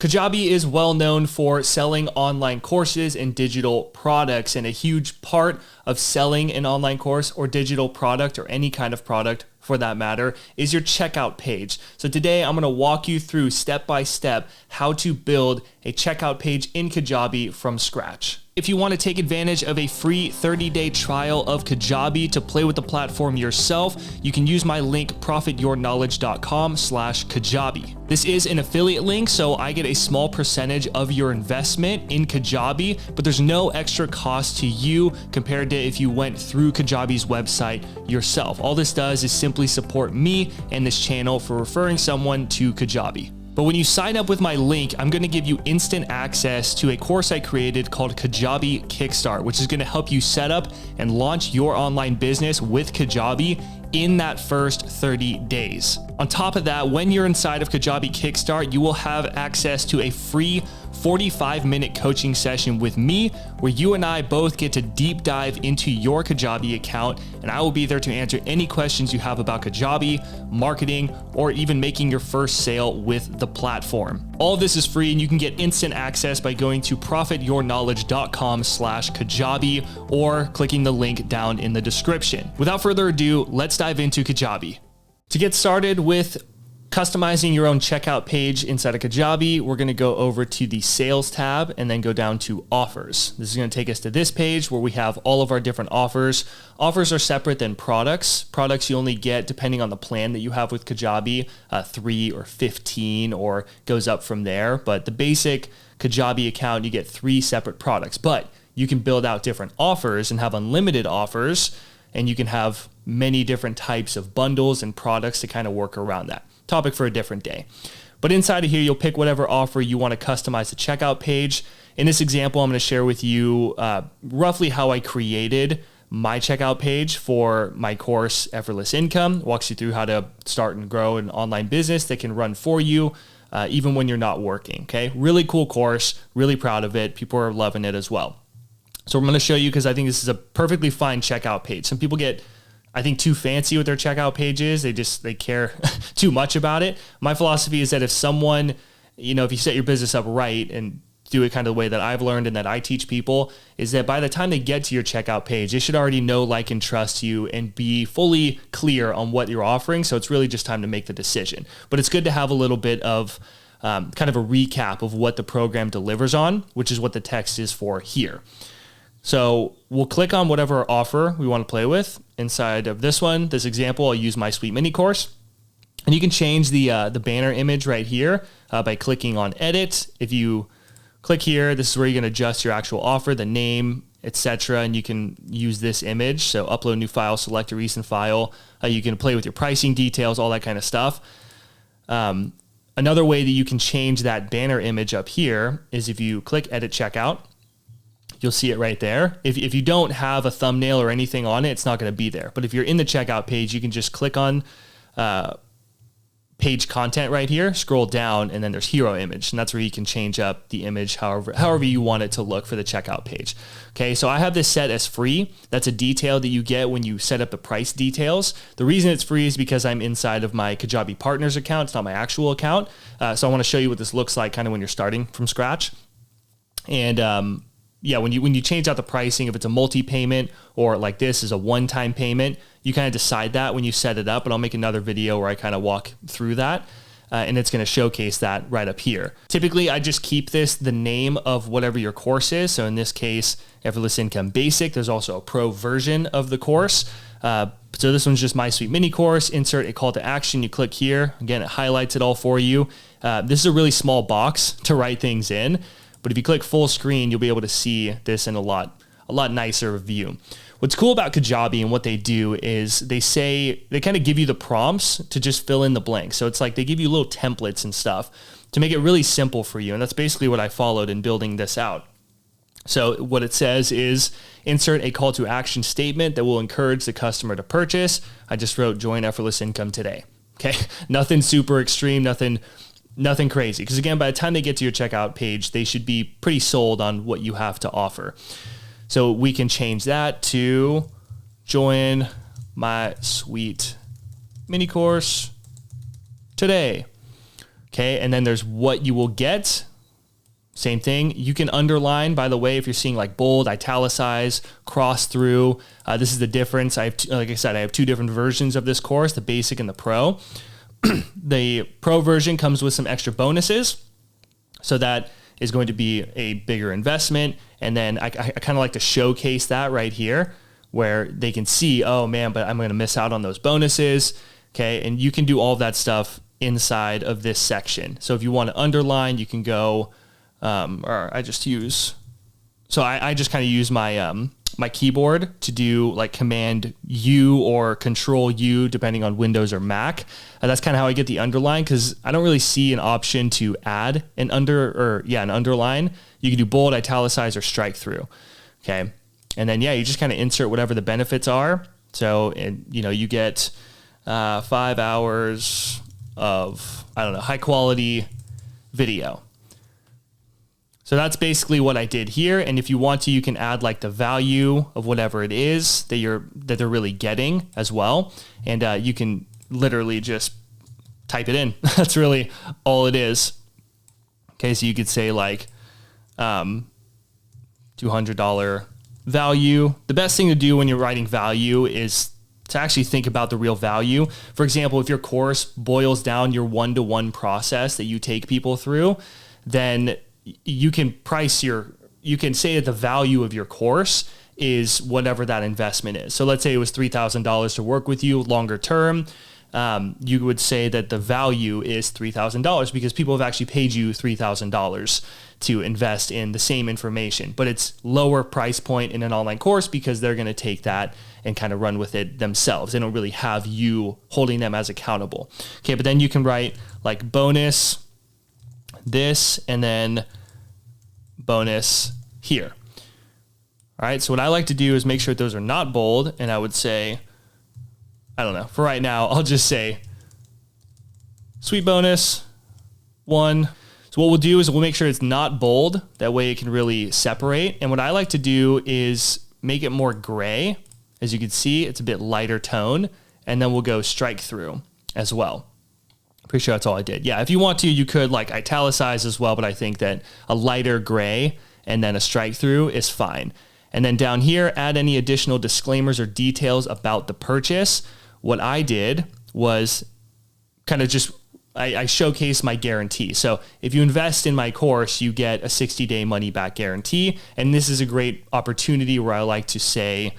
Kajabi is well known for selling online courses and digital products, and a huge part of selling an online course or digital product, or any kind of product for that matter, is your checkout page. So today I'm going to walk you through step by step how to build a checkout page in Kajabi from scratch. If you want to take advantage of a free 30-day trial of Kajabi to play with the platform yourself, you can use my link profityourknowledge.com/Kajabi. This is an affiliate link, so I get a small percentage of your investment in Kajabi, but there's no extra cost to you compared to if you went through Kajabi's website yourself. All this does is simply support me and this channel for referring someone to Kajabi. But when you sign up with my link, I'm going to give you instant access to a course I created called Kajabi Kickstart, which is going to help you set up and launch your online business with Kajabi in that first 30 days. On top of that, when you're inside of Kajabi Kickstart, you will have access to a free 45-minute coaching session with me, where you and I both get to deep dive into your Kajabi account, and I will be there to answer any questions you have about Kajabi, marketing, or even making your first sale with the platform. All of this is free, and you can get instant access by going to profityourknowledge.com/Kajabi or clicking the link down in the description. Without further ado, let's dive into Kajabi. To get started with customizing your own checkout page inside of Kajabi, we're going to go over to the sales tab and then go down to offers. This is going to take us to this page where we have all of our different offers. Offers are separate than products. Products you only get depending on the plan that you have with Kajabi, 3 or 15, or goes up from there. But the basic Kajabi account, you get 3 separate products, but you can build out different offers and have unlimited offers, and you can have many different types of bundles and products to kind of work around that. Topic for a different day. But inside of here, you'll pick whatever offer you want to customize the checkout page. In this example, I'm going to share with you roughly how I created my checkout page for my course, Effortless Income. Walks you through how to start and grow an online business that can run for you even when you're not working. Okay, really cool course, really proud of it. People are loving it as well. So I'm going to show you because I think this is a perfectly fine checkout page. Some people get, I think, too fancy with their checkout pages. They care too much about it. My philosophy is that if someone, if you set your business up right and do it kind of the way that I've learned and that I teach people, is that by the time they get to your checkout page, they should already know, like, and trust you and be fully clear on what you're offering. So it's really just time to make the decision. But it's good to have a little bit of kind of a recap of what the program delivers on, which is what the text is for here. So we'll click on whatever offer we want to play with. Inside of this example, I'll use my sweet mini course. And you can change the banner image right here by clicking on edit. If you click here, this is where you can adjust your actual offer, the name, etc. And you can use this image. So upload new file, select a recent file. You can play with your pricing details, all that kind of stuff. Another way that you can change that banner image up here is if you click edit checkout. You'll see it right there. If you don't have a thumbnail or anything on it, it's not going to be there. But if you're in the checkout page, you can just click on page content right here, scroll down, and then there's hero image. And that's where you can change up the image however you want it to look for the checkout page. Okay, so I have this set as free. That's a detail that you get when you set up the price details. The reason it's free is because I'm inside of my Kajabi Partners account. It's not my actual account. So I want to show you what this looks like kind of when you're starting from scratch. And when you change out the pricing, if it's a multi-payment or like this is a one-time payment, you kind of decide that when you set it up, and I'll make another video where I kind of walk through that, and it's going to showcase that right up here. Typically, I just keep this the name of whatever your course is. So in this case, Effortless Income Basic. There's also a pro version of the course. So this one's just my sweet mini course. Insert a call to action. You click here. Again, it highlights it all for you. This is a really small box to write things in. But if you click full screen, you'll be able to see this in a lot nicer view. What's cool about Kajabi and what they do is they kind of give you the prompts to just fill in the blanks. So it's like they give you little templates and stuff to make it really simple for you. And that's basically what I followed in building this out. So what it says is insert a call to action statement that will encourage the customer to purchase. I just wrote join Effortless Income today. Okay, nothing super extreme, nothing crazy. Because again, by the time they get to your checkout page, they should be pretty sold on what you have to offer. So we can change that to join my sweet mini course today. Okay, and then there's what you will get. Same thing. You can underline, by the way, if you're seeing like bold, italicize, cross through. This is the difference. Like I said, I have two different versions of this course, the basic and the pro. The pro version comes with some extra bonuses. So that is going to be a bigger investment. And then I kind of like to showcase that right here where they can see, oh man, but I'm going to miss out on those bonuses. Okay. And you can do all of that stuff inside of this section. So if you want to underline, you can go, I just kind of use my, my keyboard to do like Command U or Control U, depending on Windows or Mac. That's kind of how I get the underline, because I don't really see an option to add an underline. You can do bold, italicize, or strike through. Okay. And then, you just kind of insert whatever the benefits are. So, you get 5 hours of, high quality video. So that's basically what I did here. And if you want to, you can add like the value of whatever it is that they're really getting as well. And you can literally just type it in. That's really all it is. Okay, so you could say like $200 value. The best thing to do when you're writing value is to actually think about the real value. For example, if your course boils down your one-to-one process that you take people through, then you can you can say that the value of your course is whatever that investment is. So let's say it was $3,000 to work with you longer term. You would say that the value is $3,000 because people have actually paid you $3,000 to invest in the same information, but it's lower price point in an online course because they're going to take that and kind of run with it themselves. They don't really have you holding them as accountable. Okay. But then you can write like bonus this, and then bonus here. All right. So what I like to do is make sure that those are not bold. And I would say, I don't know, for right now, I'll just say sweet bonus 1. So what we'll do is we'll make sure it's not bold. That way it can really separate. And what I like to do is make it more gray. As you can see, it's a bit lighter tone. And then we'll go strike through as well. Pretty sure that's all I did. Yeah, if you want to, you could like italicize as well, but I think that a lighter gray and then a strike through is fine. And then down here, add any additional disclaimers or details about the purchase. What I did was kind of just, I showcased my guarantee. So if you invest in my course, you get a 60-day money back guarantee. And this is a great opportunity where I like to say,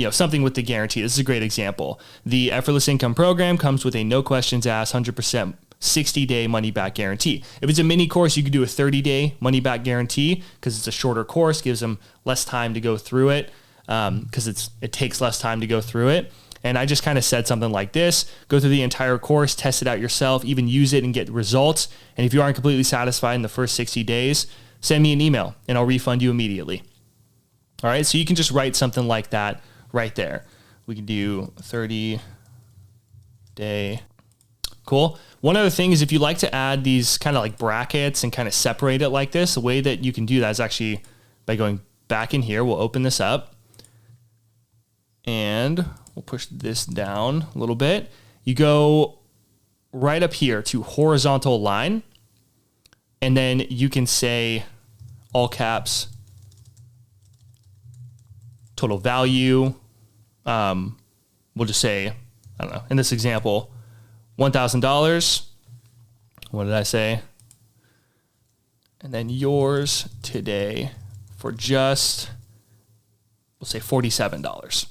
something with the guarantee. This is a great example. The Effortless Income Program comes with a no questions asked 100% 60-day money back guarantee. If it's a mini course, you could do a 30-day money back guarantee because it's a shorter course, gives them less time to go through it because it takes less time to go through it. And I just kind of said something like this: go through the entire course, test it out yourself, even use it and get results. And if you aren't completely satisfied in the first 60 days, send me an email and I'll refund you immediately. All right. So you can just write something like that right there. We can do 30-day. Cool. One other thing is if you like to add these kind of like brackets and kind of separate it like this, the way that you can do that is actually by going back in here. We'll open this up and we'll push this down a little bit. You go right up here to horizontal line, and then you can say all caps, total value. We'll just say, I don't know, in this example, $1,000. What did I say? And then yours today for just, we'll say $47.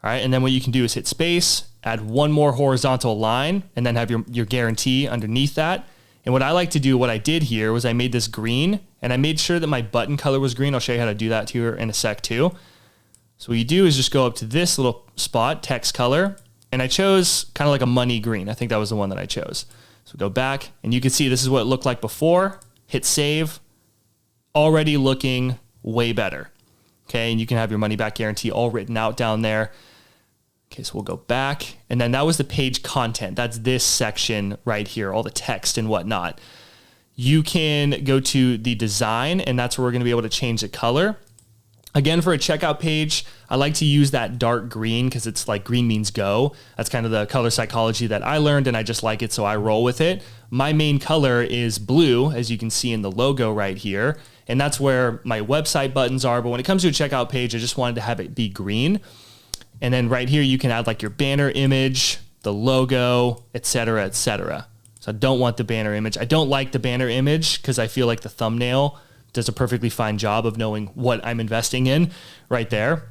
All right. And then what you can do is hit space, add one more horizontal line, and then have your guarantee underneath that. And what I like to do, what I did here was I made this green, and I made sure that my button color was green. I'll show you how to do that here in a sec too. So what you do is just go up to this little spot, text color, and I chose kind of like a money green. I think that was the one that I chose. So go back, and you can see this is what it looked like before. Hit save. Already looking way better. Okay, and you can have your money back guarantee all written out down there. Okay, so we'll go back, and then that was the page content. That's this section right here, all the text and whatnot. You can go to the design, and that's where we're going to be able to change the color. Again, for a checkout page, I like to use that dark green because it's like green means go. That's kind of the color psychology that I learned, and I just like it, so I roll with it. My main color is blue, as you can see in the logo right here, and that's where my website buttons are. But when it comes to a checkout page, I just wanted to have it be green. And then right here, you can add like your banner image, the logo, etc., etc. So I don't want the banner image. I don't like the banner image because I feel like the thumbnail does a perfectly fine job of knowing what I'm investing in right there.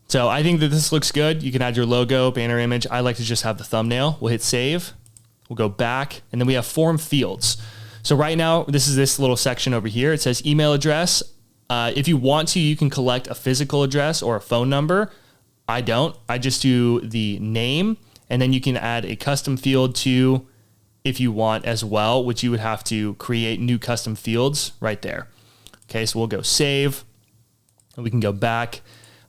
So I think that this looks good. You can add your logo, banner image. I like to just have the thumbnail. We'll hit save. We'll go back, and then we have form fields. So right now, this is this little section over here. It says email address. If you want to, you can collect a physical address or a phone number. I don't. I just do the name, and then you can add a custom field to if you want as well, which you would have to create new custom fields right there. Okay, so we'll go save, and we can go back.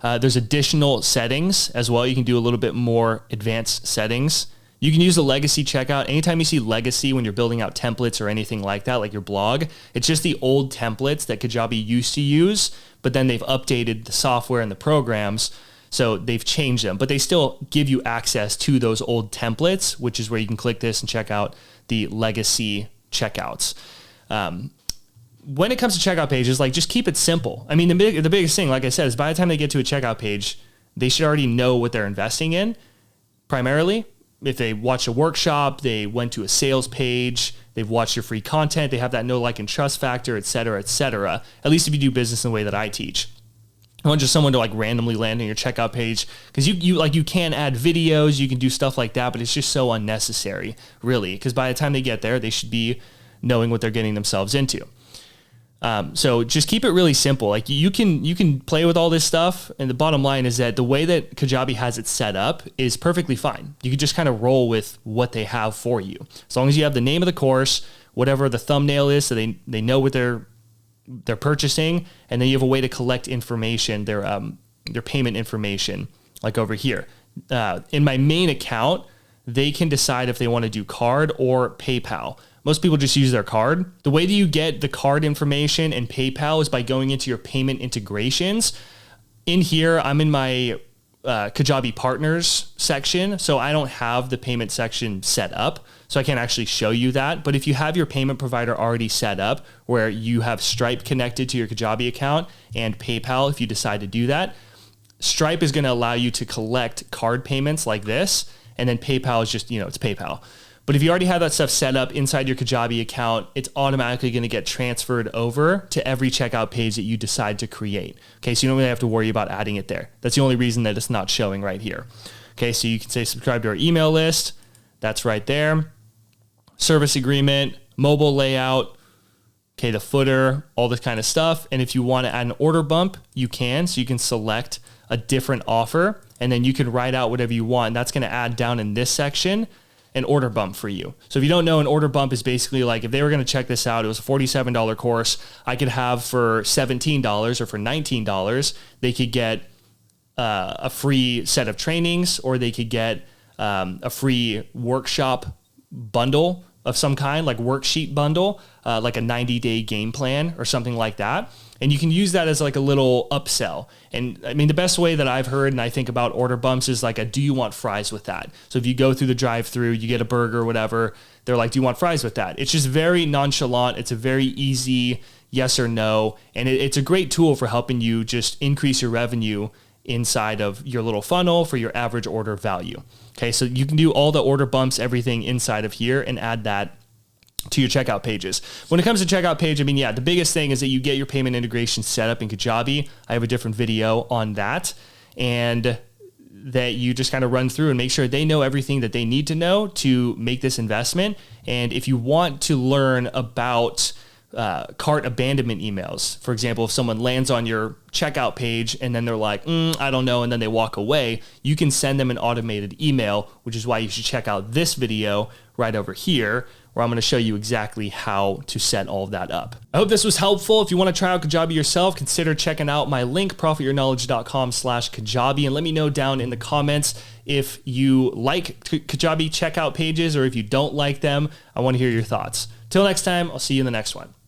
There's additional settings as well. You can do a little bit more advanced settings. You can use a legacy checkout. Anytime you see legacy when you're building out templates or anything like that, like your blog, it's just the old templates that Kajabi used to use, but then they've updated the software and the programs, so they've changed them, but they still give you access to those old templates, which is where you can click this and check out the legacy checkouts. When it comes to checkout pages, like just keep it simple. I mean, the biggest thing, like I said, is by the time they get to a checkout page, they should already know what they're investing in. Primarily, if they watched a workshop, they went to a sales page, they've watched your free content, they have that know, like, and trust factor, et cetera, et cetera. At least if you do business in the way that I teach. I want just someone to like randomly land on your checkout page, because you can add videos, you can do stuff like that, but it's just so unnecessary, really, because by the time they get there, they should be knowing what they're getting themselves into. So just keep it really simple. Like you can play with all this stuff, and the bottom line is that the way that Kajabi has it set up is perfectly fine. You can just kind of roll with what they have for you, as long as you have the name of the course, whatever the thumbnail is, so they know what they're purchasing, and then you have a way to collect information, their payment information, like over here. In my main account, they can decide if they want to do card or PayPal. Most people just use their card. The way that you get the card information and PayPal is by going into your payment integrations. In here, I'm in my Kajabi partners section, so I don't have the payment section set up, so I can't actually show you that. But if you have your payment provider already set up, where you have Stripe connected to your Kajabi account and PayPal, if you decide to do that, Stripe is going to allow you to collect card payments like this, and then PayPal is just, it's PayPal. But if you already have that stuff set up inside your Kajabi account, it's automatically going to get transferred over to every checkout page that you decide to create. Okay, so you don't really have to worry about adding it there. That's the only reason that it's not showing right here. Okay, so you can say subscribe to our email list. That's right there. Service agreement, mobile layout, okay, the footer, all this kind of stuff. And if you want to add an order bump, you can. So you can select a different offer, and then you can write out whatever you want. And that's going to add down in this section an order bump for you. So if you don't know, an order bump is basically like if they were going to check this out, it was a $47 course, I could have for $17 or for $19, they could get a free set of trainings, or they could get a free workshop bundle of some kind, like worksheet bundle, like a 90-day game plan or something like that. And you can use that as like a little upsell. And I mean, the best way that I've heard and I think about order bumps is like do you want fries with that? So if you go through the drive-through, you get a burger or whatever, they're like, do you want fries with that? It's just very nonchalant. It's a very easy yes or no. And it's a great tool for helping you just increase your revenue inside of your little funnel for your average order value. Okay, so you can do all the order bumps, everything inside of here, and add that to your checkout pages. When it comes to checkout page, I mean, yeah, the biggest thing is that you get your payment integration set up in Kajabi. I have a different video on that, and that you just kind of run through and make sure they know everything that they need to know to make this investment. And if you want to learn about cart abandonment emails, for example, if someone lands on your checkout page and then they're like, I don't know, and then they walk away, you can send them an automated email, which is why you should check out this video right over here, where I'm going to show you exactly how to set all of that up. I hope this was helpful. If you want to try out Kajabi yourself, consider checking out my link, profityourknowledge.com/Kajabi, and let me know down in the comments if you like Kajabi checkout pages or if you don't like them. I want to hear your thoughts. Till next time, I'll see you in the next one.